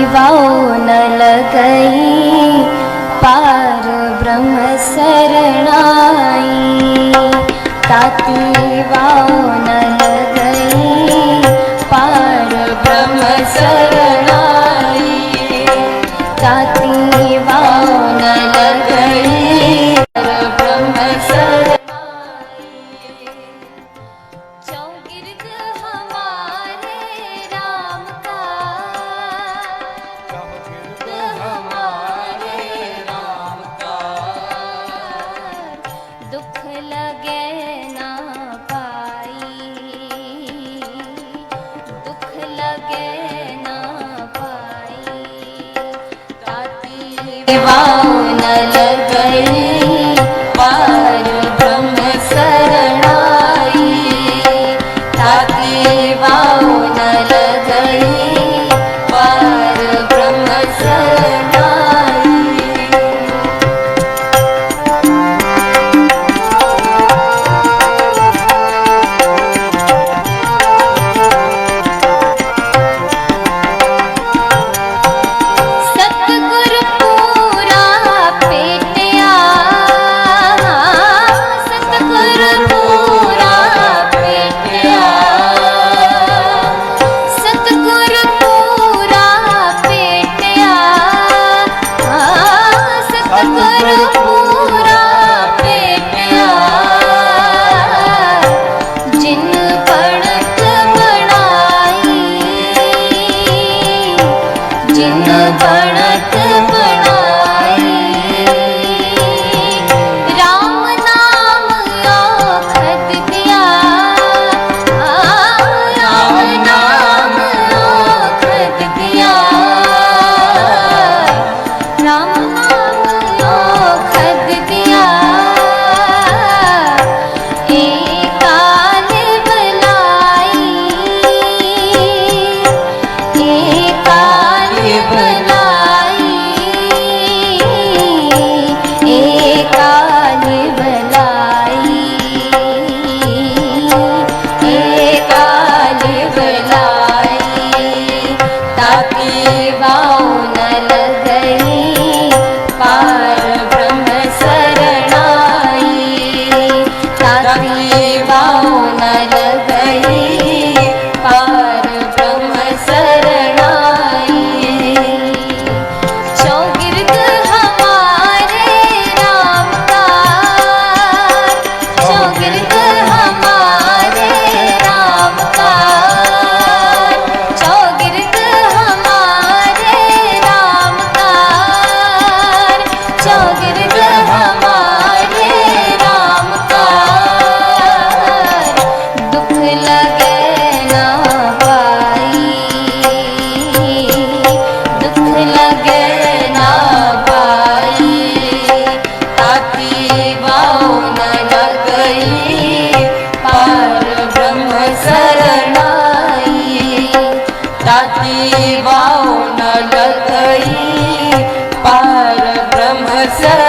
Wow न लगई पार ब्रह्म शरणाई। ताती wow न लगई पार ब्रह्म शरणाई। ताती वाओ न लगई पार ब्रह्म शरणाई। चौगिर्द हमारे राम का, हमारे राम का दुख लगे ना पाई, दुख लगे ना पाई। ताती वाओ न लगई पार ब्रह्म शरणाई। ताती वाओ न लगई पार ब्रह्म शरणाई। सतगुरु पूरा पेटिया, सतगुरु पूरा पेटिया। सतगुरु पूरा पेटिया, सतगुरु पूरा पेटिया। जिन पड़क बनाई, जिन पड़क बनाई। राम नाम औखद दिया, राम नाम औखद दिया। राम नाम औखद दिया। एकाल बुलाई, एकाल बुलाई, एकाल बुलाई, एकाल बुलाई। ताती वाओ न लगई पार ब्रह्म शरणाई। ताती वाओ न लगई पार ब्रह्म शरणाई। चौगिर्द हमारे राम का, चौगिर्द हमारे राम का। चौगिर्द हमारे राम का, चौगिर्द हमारे राम का। दुख लगे ना पाई, दुख लगे ना पाई। ताती वाओ न लगई पार ब्रह्म शरणाई। ताती वाओ न लगई पार ब्रह्म शरणाई।